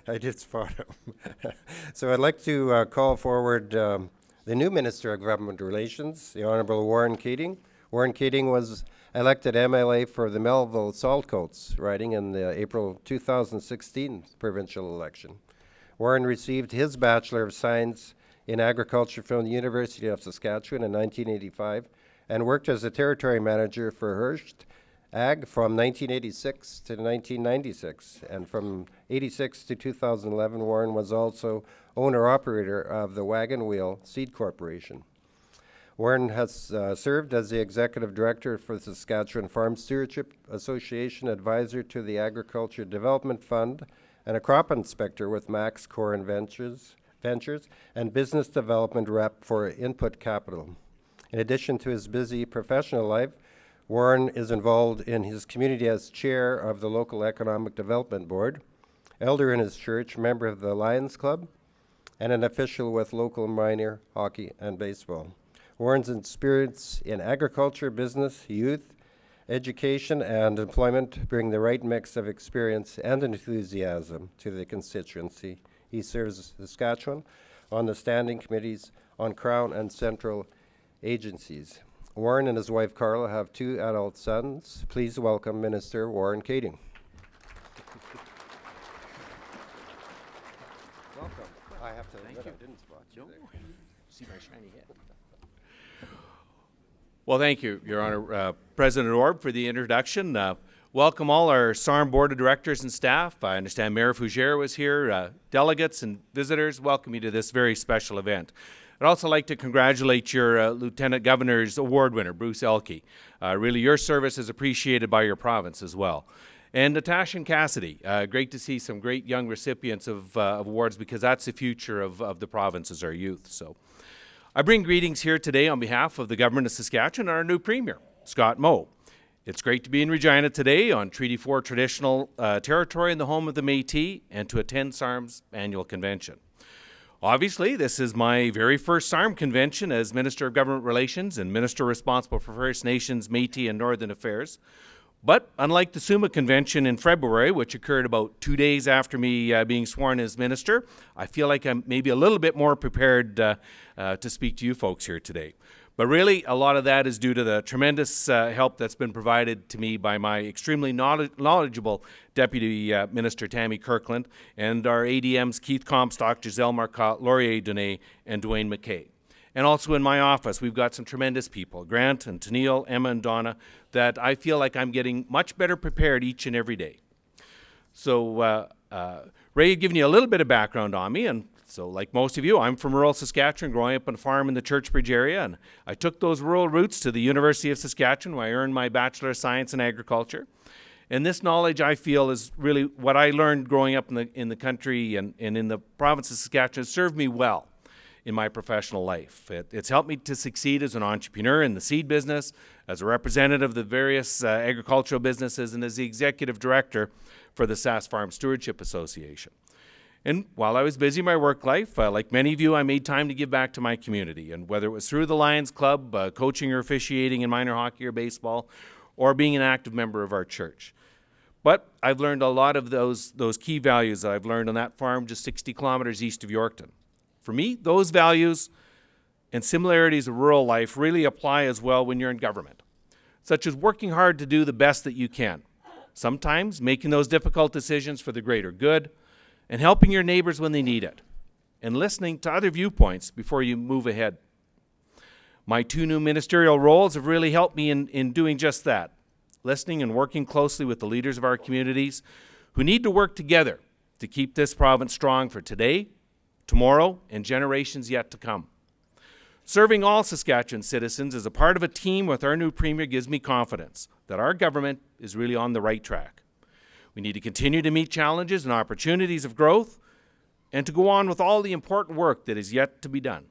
I did spot him. So I'd like to call forward the new Minister of Government Relations, the Honourable Warren Keating. Warren Keating was elected MLA for the Melville Saltcoats riding in the April 2016 provincial election. Warren received his Bachelor of Science in Agriculture from the University of Saskatchewan in 1985 and worked as a territory manager for Hearst Ag from 1986 to 1996, and from 86 to 2011, Warren was also owner-operator of the Wagon Wheel Seed Corporation. Warren has served as the executive director for the Saskatchewan Farm Stewardship Association, advisor to the Agriculture Development Fund, and a crop inspector with Max Corn Ventures, and business development rep for Input Capital. In addition to his busy professional life, Warren is involved in his community as chair of the local economic development board, elder in his church, member of the Lions Club, and an official with local minor hockey and baseball. Warren's experience in agriculture, business, youth, education, and employment bring the right mix of experience and enthusiasm to the constituency. He serves Saskatchewan on the standing committees on Crown and Central agencies. Warren and his wife Carla have 2 adult sons. Please welcome Minister Warren Keating. Welcome. I have to admit I didn't spot you there. See my shiny head. Well, thank you, Your Honor, President Orb, for the introduction. Welcome all our SARM Board of Directors and staff. I understand Mayor Fougere was here. Delegates and visitors, welcome you to this very special event. I'd also like to congratulate your Lieutenant Governor's Award winner, Bruce Elke. Really, your service is appreciated by your province as well. And Natasha and Cassidy, great to see some great young recipients of awards, because that's the future of the province is our youth. So, I bring greetings here today on behalf of the Government of Saskatchewan and our new Premier, Scott Moe. It's great to be in Regina today on Treaty 4 traditional territory in the home of the Métis and to attend SARM's annual convention. Obviously, this is my very first SARM convention as Minister of Government Relations and Minister responsible for First Nations, Métis, and Northern Affairs. But unlike the Suma Convention in February, which occurred about 2 days after me being sworn as Minister, I feel like I'm maybe a little bit more prepared to speak to you folks here today. But really, a lot of that is due to the tremendous help that's been provided to me by my extremely knowledgeable Deputy Minister Tammy Kirkland and our ADMs Keith Comstock, Giselle Marcotte, Laurier Dene, and Dwayne McKay. And also in my office, we've got some tremendous people, Grant and Tennille, Emma and Donna, that I feel like I'm getting much better prepared each and every day. So Ray had given you a little bit of background on me, and so like most of you, I'm from rural Saskatchewan, growing up on a farm in the Churchbridge area, and I took those rural roots to the University of Saskatchewan, where I earned my Bachelor of Science in Agriculture. And this knowledge, I feel, is really what I learned growing up in the country and in the province of Saskatchewan. It served me well in my professional life. It's helped me to succeed as an entrepreneur in the seed business, as a representative of the various agricultural businesses, and as the executive director for the Sask Farm Stewardship Association. And while I was busy in my work life, like many of you, I made time to give back to my community. And whether it was through the Lions Club, coaching or officiating in minor hockey or baseball, or being an active member of our church. But I've learned a lot of those key values that I've learned on that farm just 60 kilometers east of Yorkton. For me, those values and similarities of rural life really apply as well when you're in government, such as working hard to do the best that you can, sometimes making those difficult decisions for the greater good, and helping your neighbors when they need it, and listening to other viewpoints before you move ahead. My 2 new ministerial roles have really helped me in doing just that, listening and working closely with the leaders of our communities who need to work together to keep this province strong for today, tomorrow, and generations yet to come. Serving all Saskatchewan citizens as a part of a team with our new Premier gives me confidence that our government is really on the right track. We need to continue to meet challenges and opportunities of growth and to go on with all the important work that is yet to be done.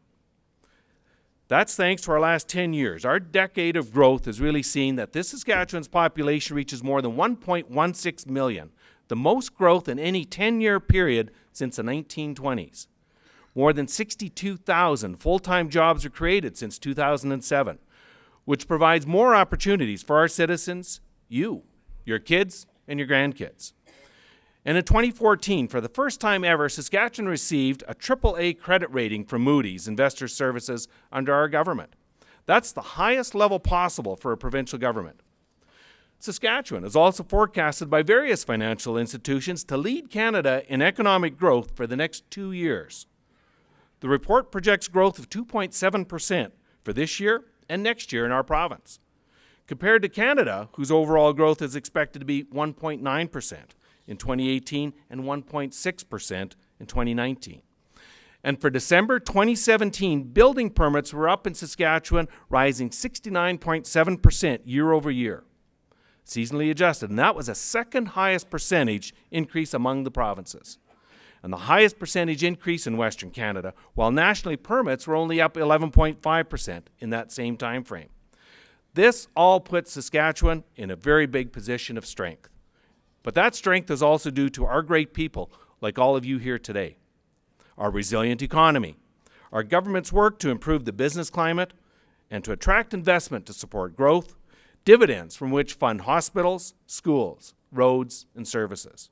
That's thanks to our last 10 years. Our decade of growth has really seen that this Saskatchewan's population reaches more than 1.16 million, the most growth in any 10-year period since the 1920s. More than 62,000 full-time jobs are created since 2007, which provides more opportunities for our citizens, you, your kids, and your grandkids. And in 2014, for the first time ever, Saskatchewan received a AAA credit rating from Moody's Investor Services under our government. That's the highest level possible for a provincial government. Saskatchewan is also forecasted by various financial institutions to lead Canada in economic growth for the next 2 years. The report projects growth of 2.7% for this year and next year in our province, compared to Canada, whose overall growth is expected to be 1.9% in 2018 and 1.6% in 2019. And for December 2017, building permits were up in Saskatchewan, rising 69.7% year over year, seasonally adjusted, and that was the second highest percentage increase among the provinces, and the highest percentage increase in Western Canada, while nationally permits were only up 11.5% in that same time frame. This all puts Saskatchewan in a very big position of strength. But that strength is also due to our great people, like all of you here today, our resilient economy, our government's work to improve the business climate and to attract investment to support growth, dividends from which fund hospitals, schools, roads, and services.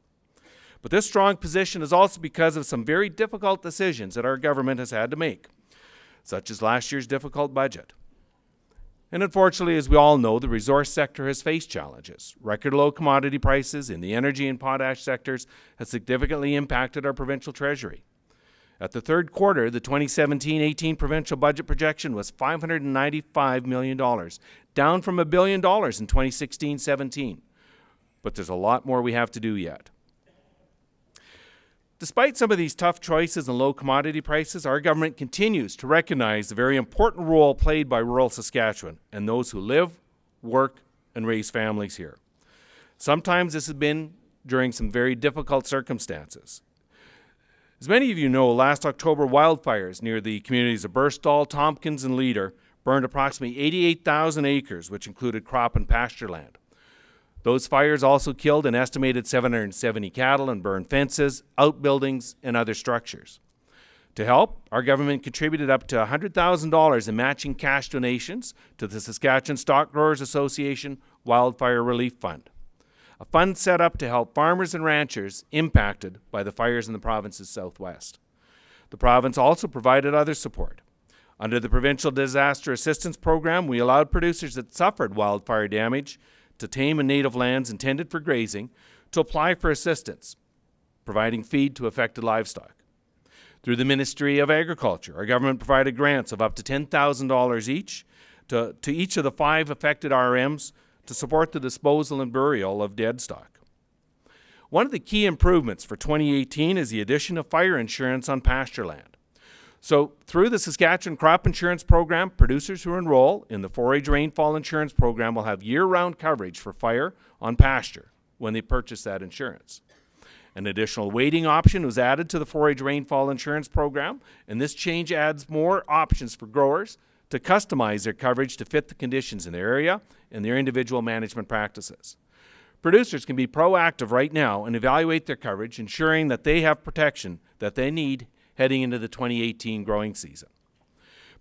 But this strong position is also because of some very difficult decisions that our government has had to make, such as last year's difficult budget. And unfortunately, as we all know, the resource sector has faced challenges. Record low commodity prices in the energy and potash sectors has significantly impacted our provincial treasury. At the third quarter, the 2017-18 provincial budget projection was $595 million, down from $1 billion in 2016-17. But there's a lot more we have to do yet. Despite some of these tough choices and low commodity prices, our government continues to recognize the very important role played by rural Saskatchewan and those who live, work, and raise families here. Sometimes this has been during some very difficult circumstances. As many of you know, last October, wildfires near the communities of Burstall, Tompkins, and Leader burned approximately 88,000 acres, which included crop and pasture land. Those fires also killed an estimated 770 cattle and burned fences, outbuildings, and other structures. To help, our government contributed up to $100,000 in matching cash donations to the Saskatchewan Stock Growers Association Wildfire Relief Fund, a fund set up to help farmers and ranchers impacted by the fires in the province's southwest. The province also provided other support. Under the Provincial Disaster Assistance Program, we allowed producers that suffered wildfire damage to tame and native lands intended for grazing to apply for assistance, providing feed to affected livestock. Through the Ministry of Agriculture, our government provided grants of up to $10,000 each to each of the 5 affected RMs to support the disposal and burial of dead stock. One of the key improvements for 2018 is the addition of fire insurance on pasture land. So through the Saskatchewan Crop Insurance Program, producers who enroll in the 4-H Rainfall Insurance Program will have year-round coverage for fire on pasture when they purchase that insurance. An additional waiting option was added to the 4-H Rainfall Insurance Program, and this change adds more options for growers to customize their coverage to fit the conditions in their area and their individual management practices. Producers can be proactive right now and evaluate their coverage, ensuring that they have protection that they need heading into the 2018 growing season.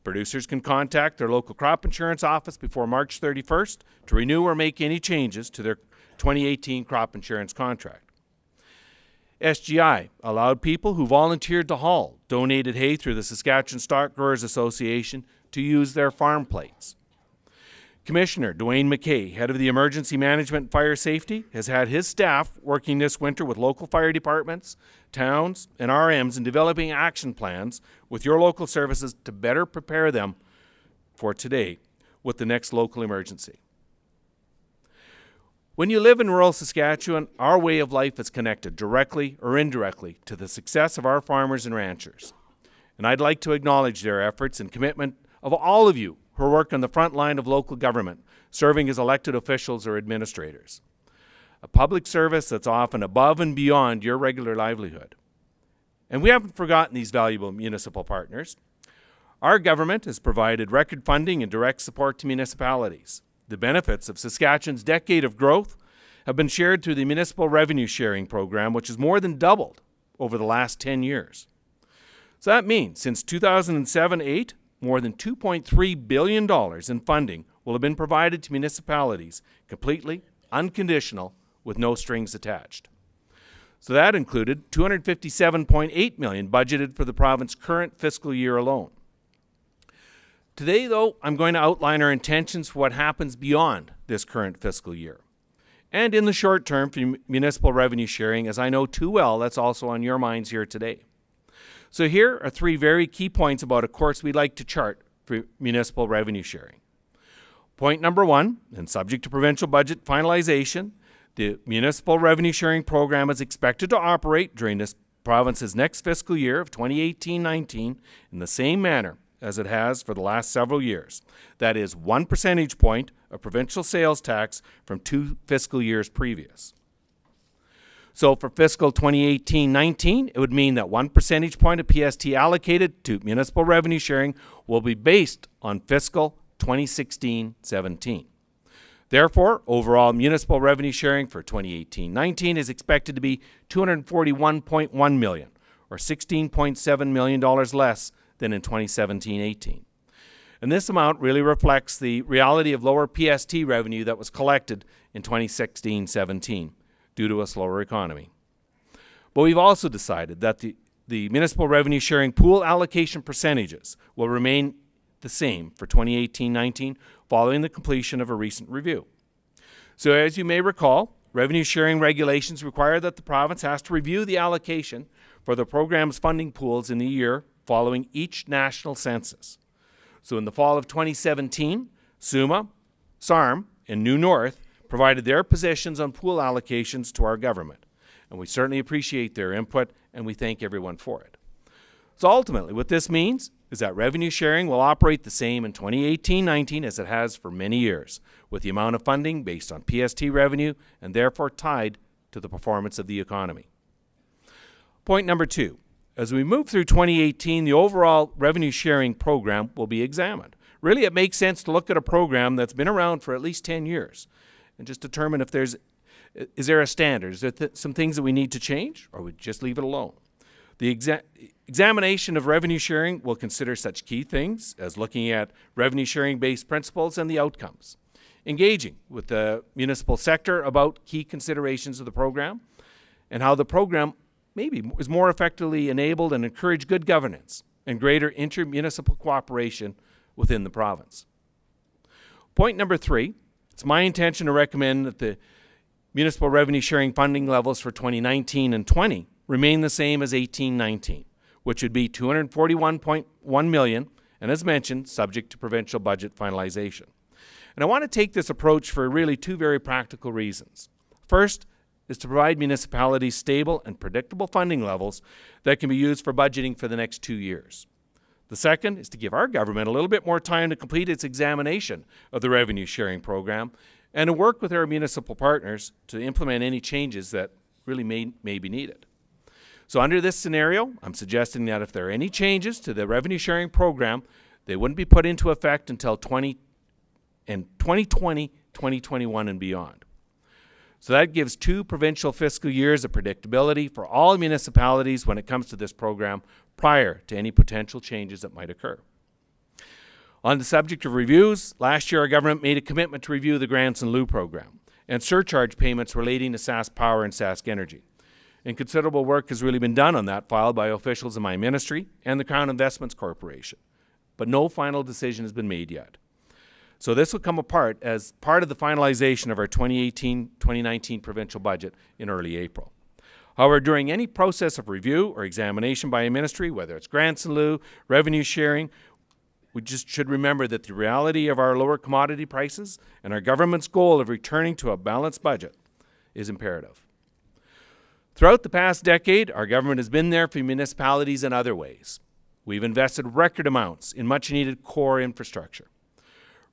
Producers can contact their local crop insurance office before March 31st to renew or make any changes to their 2018 crop insurance contract. SGI allowed people who volunteered to haul donated hay through the Saskatchewan Stock Growers Association to use their farm plates. Commissioner Dwayne McKay, head of the Emergency Management and Fire Safety, has had his staff working this winter with local fire departments, towns, and RMs in developing action plans with your local services to better prepare them for today with the next local emergency. When you live in rural Saskatchewan, our way of life is connected directly or indirectly to the success of our farmers and ranchers. And I'd like to acknowledge their efforts and commitment of all of you who work on the front line of local government, serving as elected officials or administrators. A public service that's often above and beyond your regular livelihood. And we haven't forgotten these valuable municipal partners. Our government has provided record funding and direct support to municipalities. The benefits of Saskatchewan's decade of growth have been shared through the Municipal Revenue Sharing Program, which has more than doubled over the last 10 years. So that means since 2007-8, more than $2.3 billion in funding will have been provided to municipalities, completely, unconditional, with no strings attached. So that included $257.8 million budgeted for the province's current fiscal year alone. Today, though, I'm going to outline our intentions for what happens beyond this current fiscal year. And in the short term for municipal revenue sharing, as I know too well, that's also on your minds here today. So here are three very key points about a course we'd like to chart for municipal revenue sharing. Point number one, and subject to provincial budget finalization, the municipal revenue sharing program is expected to operate during this province's next fiscal year of 2018-19 in the same manner as it has for the last several years. That is 1 percentage point of provincial sales tax from 2 fiscal years previous. So for fiscal 2018-19, it would mean that 1 percentage point of PST allocated to municipal revenue sharing will be based on fiscal 2016-17. Therefore, overall municipal revenue sharing for 2018-19 is expected to be $241.1 million, or $16.7 million less than in 2017-18. And this amount really reflects the reality of lower PST revenue that was collected in 2016-17 due to a slower economy. But we've also decided that the municipal revenue sharing pool allocation percentages will remain the same for 2018-19 following the completion of a recent review. So as you may recall, revenue sharing regulations require that the province has to review the allocation for the program's funding pools in the year following each national census. So in the fall of 2017, SUMA, SARM, and New North provided their positions on pool allocations to our government. And we certainly appreciate their input, and we thank everyone for it. So ultimately, what this means is that revenue sharing will operate the same in 2018-19 as it has for many years, with the amount of funding based on PST revenue and therefore tied to the performance of the economy. Point number two. As we move through 2018, the overall revenue sharing program will be examined. Really, it makes sense to look at a program that's been around for at least 10 years and just determine if is there a standard? Is there some things that we need to change, or we just leave it alone? The examination of revenue sharing will consider such key things as looking at revenue sharing-based principles and the outcomes, engaging with the municipal sector about key considerations of the program, and how the program maybe is more effectively enabled and encourage good governance and greater intermunicipal cooperation within the province. Point number three, it's my intention to recommend that the municipal revenue sharing funding levels for 2019 and 20 remain the same as 18-19, which would be $241.1 million, and as mentioned, subject to provincial budget finalization. And I want to take this approach for really two very practical reasons. First is to provide municipalities stable and predictable funding levels that can be used for budgeting for the next 2 years. The second is to give our government a little bit more time to complete its examination of the revenue sharing program and to work with our municipal partners to implement any changes that really may be needed. So under this scenario, I'm suggesting that if there are any changes to the revenue sharing program, they wouldn't be put into effect until 2020, 2021 and beyond. So that gives 2 provincial fiscal years of predictability for all municipalities when it comes to this program prior to any potential changes that might occur. On the subject of reviews, last year our government made a commitment to review the grants in lieu program and surcharge payments relating to Sask Power and Sask Energy. And considerable work has really been done on that file by officials in my ministry and the Crown Investments Corporation, but no final decision has been made yet. So this will come apart as part of the finalization of our 2018-2019 provincial budget in early April. However, during any process of review or examination by a ministry, whether it's grants in lieu, revenue sharing, we just should remember that the reality of our lower commodity prices and our government's goal of returning to a balanced budget is imperative. Throughout the past decade, our government has been there for municipalities in other ways. We've invested record amounts in much-needed core infrastructure.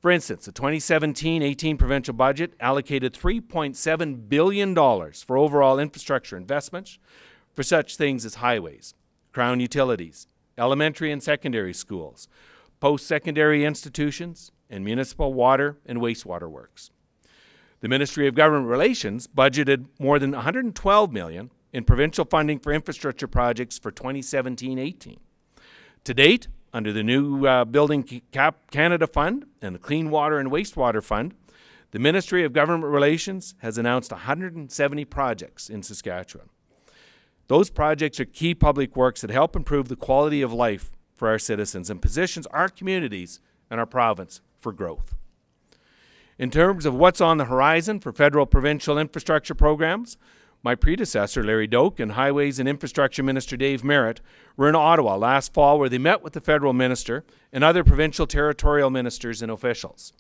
For instance, the 2017-18 provincial budget allocated $3.7 billion for overall infrastructure investments for such things as highways, Crown utilities, elementary and secondary schools, post-secondary institutions, and municipal water and wastewater works. The Ministry of Government Relations budgeted more than $112 million in provincial funding for infrastructure projects for 2017-18. To date, under the new Building Canada Fund and the Clean Water and Wastewater Fund, the Ministry of Government Relations has announced 170 projects in Saskatchewan. Those projects are key public works that help improve the quality of life for our citizens and positions our communities and our province for growth. In terms of what's on the horizon for federal provincial infrastructure programs, my predecessor, Larry Doak, and Highways and Infrastructure Minister Dave Merritt were in Ottawa last fall, where they met with the federal minister and other provincial territorial ministers and officials.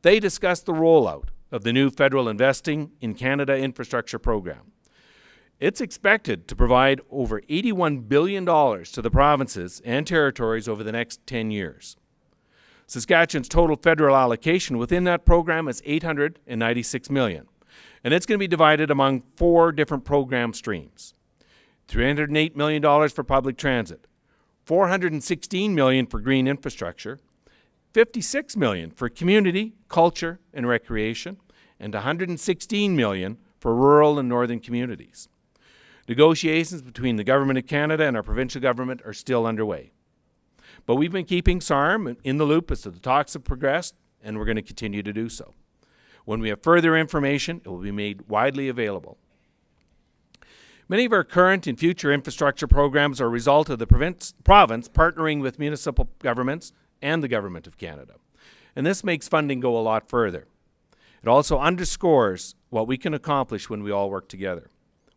They discussed the rollout of the new federal Investing in Canada infrastructure program. It's expected to provide over $81 billion to the provinces and territories over the next 10 years. Saskatchewan's total federal allocation within that program is $896 million. And it's going to be divided among 4 different program streams. $308 million for public transit, $416 million for green infrastructure, $56 million for community, culture, and recreation, and $116 million for rural and northern communities. Negotiations between the Government of Canada and our provincial government are still underway. But we've been keeping SARM in the loop as the talks have progressed, and we're going to continue to do so. When we have further information, it will be made widely available. Many of our current and future infrastructure programs are a result of the province partnering with municipal governments and the Government of Canada. And this makes funding go a lot further. It also underscores what we can accomplish when we all work together,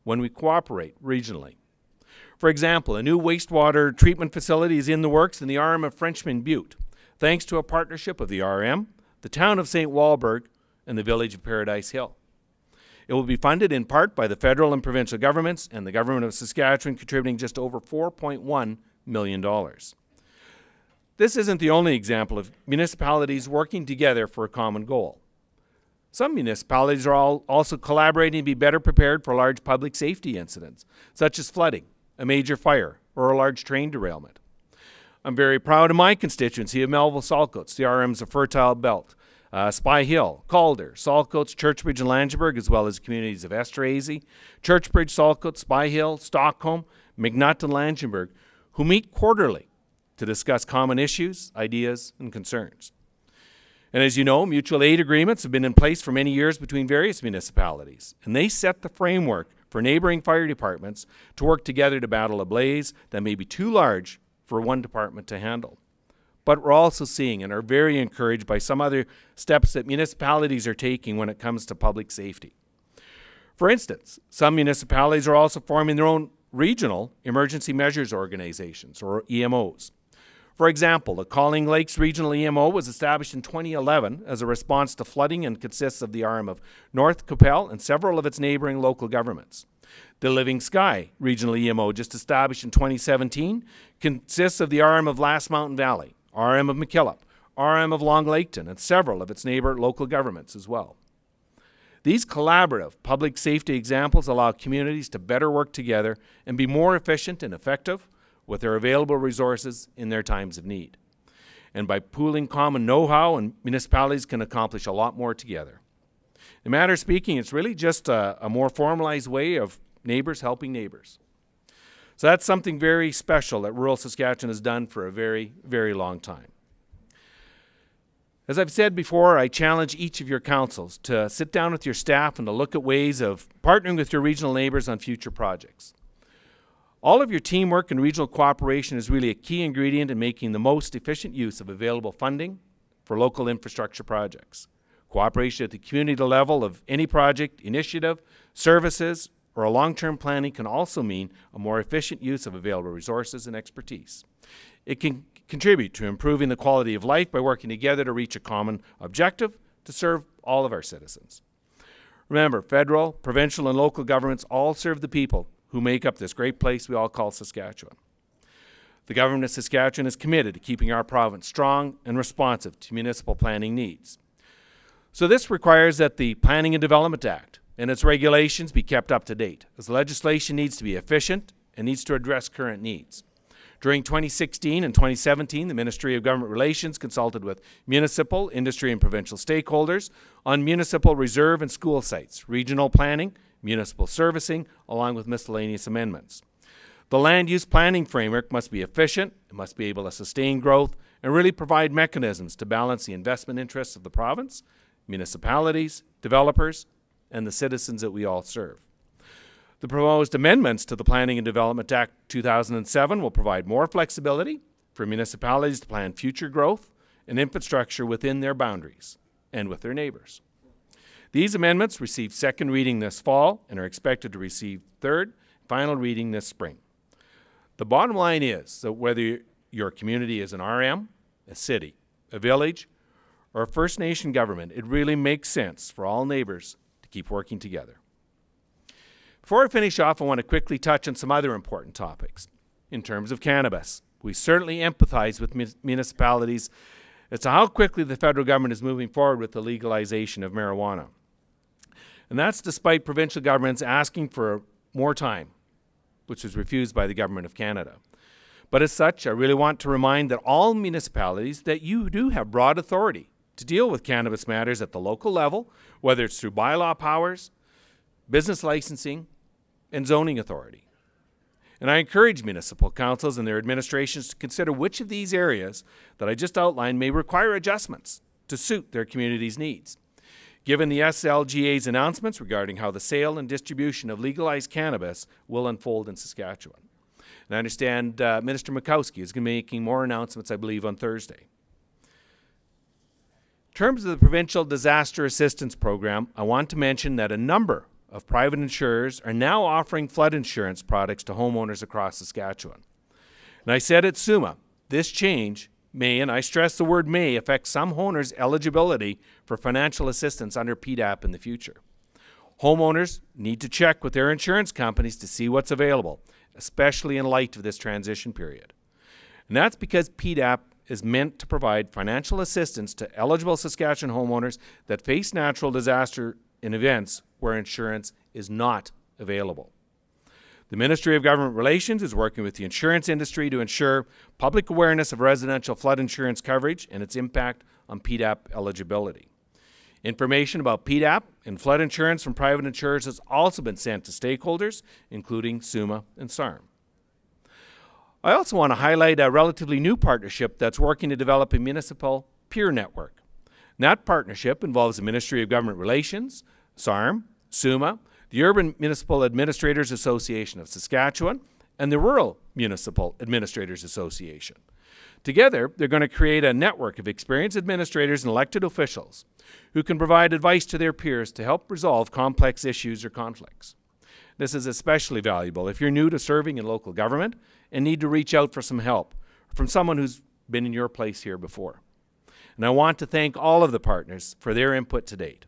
when we cooperate regionally. For example, a new wastewater treatment facility is in the works in the RM of Frenchman Butte, thanks to a partnership of the RM, the town of St. Walburg, and the village of Paradise Hill. It will be funded in part by the federal and provincial governments, and the Government of Saskatchewan contributing just over $4.1 million. This isn't the only example of municipalities working together for a common goal. Some municipalities are also collaborating to be better prepared for large public safety incidents, such as flooding, a major fire, or a large train derailment. I'm very proud of my constituency of Melville-Saltcoats, the RMs of Fertile Belt, Spy Hill, Calder, Saltcoats, Churchbridge, and Langenburg, as well as communities of Esterhazy, Churchbridge, Saltcoats, Spy Hill, Stockholm, McNutt, and Langenburg, who meet quarterly to discuss common issues, ideas, and concerns. And as you know, mutual aid agreements have been in place for many years between various municipalities, and they set the framework for neighboring fire departments to work together to battle a blaze that may be too large for one department to handle. But we're also seeing and are very encouraged by some other steps that municipalities are taking when it comes to public safety. For instance, some municipalities are also forming their own regional emergency measures organizations, or EMOs. For example, the Calling Lakes Regional EMO was established in 2011 as a response to flooding and consists of the arm of North Capel and several of its neighboring local governments. The Living Sky Regional EMO, just established in 2017, consists of the RM of Last Mountain Valley, RM of McKillop, RM of Long Laketon, and several of its neighbor local governments as well. These collaborative public safety examples allow communities to better work together and be more efficient and effective with their available resources in their times of need. And by pooling common know-how, and municipalities can accomplish a lot more together. In a matter of speaking, it's really just a more formalized way of neighbors helping neighbors. So that's something very special that rural Saskatchewan has done for a very, very long time. As I've said before, I challenge each of your councils to sit down with your staff and to look at ways of partnering with your regional neighbors on future projects. All of your teamwork and regional cooperation is really a key ingredient in making the most efficient use of available funding for local infrastructure projects. Cooperation at the community level of any project, initiative, services, or a long-term planning can also mean a more efficient use of available resources and expertise. It can contribute to improving the quality of life by working together to reach a common objective to serve all of our citizens. Remember, federal, provincial, and local governments all serve the people who make up this great place we all call Saskatchewan. The Government of Saskatchewan is committed to keeping our province strong and responsive to municipal planning needs. So this requires that the Planning and Development Act and its regulations be kept up to date, as the legislation needs to be efficient and needs to address current needs. During 2016 and 2017, the Ministry of Government Relations consulted with municipal, industry, and provincial stakeholders on municipal reserve and school sites, regional planning, municipal servicing, along with miscellaneous amendments. The land use planning framework must be efficient, it must be able to sustain growth, and really provide mechanisms to balance the investment interests of the province, municipalities, developers, and the citizens that we all serve. The proposed amendments to the Planning and Development Act 2007 will provide more flexibility for municipalities to plan future growth and infrastructure within their boundaries and with their neighbors. These amendments received second reading this fall and are expected to receive third, final reading this spring. The bottom line is that whether your community is an RM, a city, a village, or a First Nation government, it really makes sense for all neighbors to keep working together. Before I finish off, I want to quickly touch on some other important topics. In terms of cannabis, we certainly empathize with municipalities as to how quickly the federal government is moving forward with the legalization of marijuana. And that's despite provincial governments asking for more time, which was refused by the Government of Canada. But as such, I really want to remind that all municipalities that you do have broad authority to deal with cannabis matters at the local level, whether it's through bylaw powers, business licensing, and zoning authority. And I encourage municipal councils and their administrations to consider which of these areas that I just outlined may require adjustments to suit their community's needs. Given the SLGA's announcements regarding how the sale and distribution of legalized cannabis will unfold in Saskatchewan. And I understand Minister Mikowski is going to be making more announcements, I believe, on Thursday. In terms of the Provincial Disaster Assistance Program, I want to mention that a number of private insurers are now offering flood insurance products to homeowners across Saskatchewan. And I said at SUMA, this change may, and I stress the word may, affect some homeowners' eligibility for financial assistance under PDAP in the future. Homeowners need to check with their insurance companies to see what's available, especially in light of this transition period. And that's because PDAP is meant to provide financial assistance to eligible Saskatchewan homeowners that face natural disaster in events where insurance is not available. The Ministry of Government Relations is working with the insurance industry to ensure public awareness of residential flood insurance coverage and its impact on PDAP eligibility. Information about PDAP and flood insurance from private insurers has also been sent to stakeholders, including SUMA and SARM. I also want to highlight a relatively new partnership that's working to develop a municipal peer network. And that partnership involves the Ministry of Government Relations, SARM, SUMA, the Urban Municipal Administrators Association of Saskatchewan, and the Rural Municipal Administrators Association. Together, they're going to create a network of experienced administrators and elected officials who can provide advice to their peers to help resolve complex issues or conflicts. This is especially valuable if you're new to serving in local government and need to reach out for some help from someone who's been in your place here before. And I want to thank all of the partners for their input to date.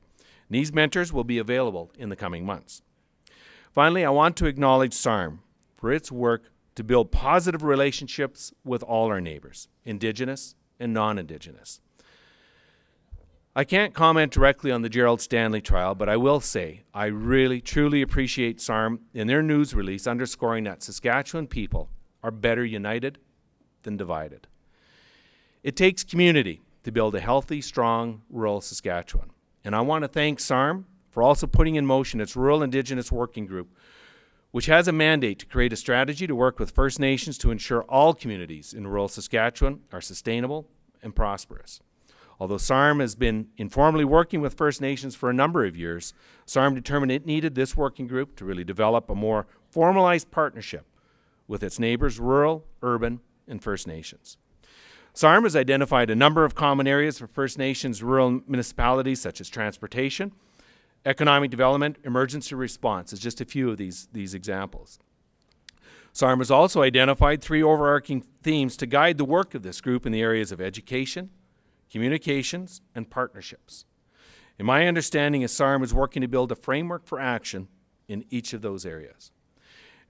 These mentors will be available in the coming months. Finally, I want to acknowledge SARM for its work to build positive relationships with all our neighbors, Indigenous and non-Indigenous. I can't comment directly on the Gerald Stanley trial, but I will say I really, truly appreciate SARM in their news release underscoring that Saskatchewan people are better united than divided. It takes community to build a healthy, strong, rural Saskatchewan. And I want to thank SARM for also putting in motion its Rural Indigenous Working Group, which has a mandate to create a strategy to work with First Nations to ensure all communities in rural Saskatchewan are sustainable and prosperous. Although SARM has been informally working with First Nations for a number of years, SARM determined it needed this working group to really develop a more formalized partnership with its neighbors, rural, urban, and First Nations. SARM has identified a number of common areas for First Nations rural municipalities, such as transportation, economic development, emergency response, as just a few of these examples. SARM has also identified 3 overarching themes to guide the work of this group in the areas of education, communications, and partnerships. And my understanding is SARM is working to build a framework for action in each of those areas.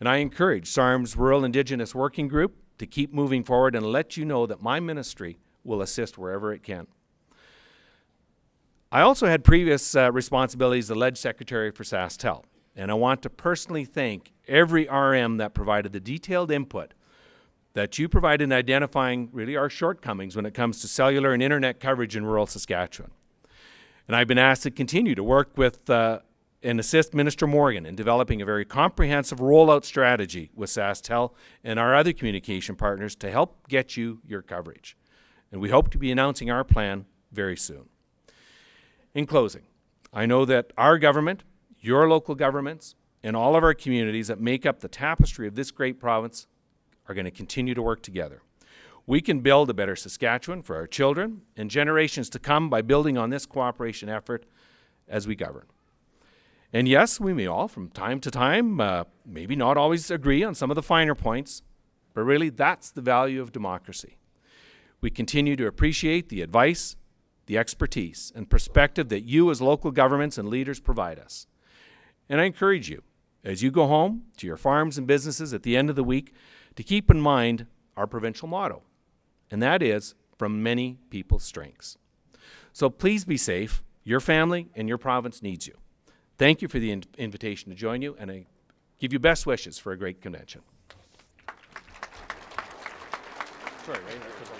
And I encourage SARM's Rural Indigenous Working Group to keep moving forward and let you know that my ministry will assist wherever it can. I also had previous responsibilities as the Ledge Secretary for SaskTel, and I want to personally thank every RM that provided the detailed input that you provided in identifying really our shortcomings when it comes to cellular and internet coverage in rural Saskatchewan. And I've been asked to continue to work with and assist Minister Morgan in developing a very comprehensive rollout strategy with SaskTel and our other communication partners to help get you your coverage. And we hope to be announcing our plan very soon. In closing, I know that our government, your local governments, and all of our communities that make up the tapestry of this great province are going to continue to work together. We can build a better Saskatchewan for our children and generations to come by building on this cooperation effort as we govern. And yes, we may all, from time to time, maybe not always agree on some of the finer points, but really that's the value of democracy. We continue to appreciate the advice, the expertise, and perspective that you as local governments and leaders provide us. And I encourage you, as you go home to your farms and businesses at the end of the week, to keep in mind our provincial motto, and that is, from many people's strengths. So please be safe. Your family and your province needs you. Thank you for the invitation to join you, and I give you best wishes for a great convention. Sorry, right?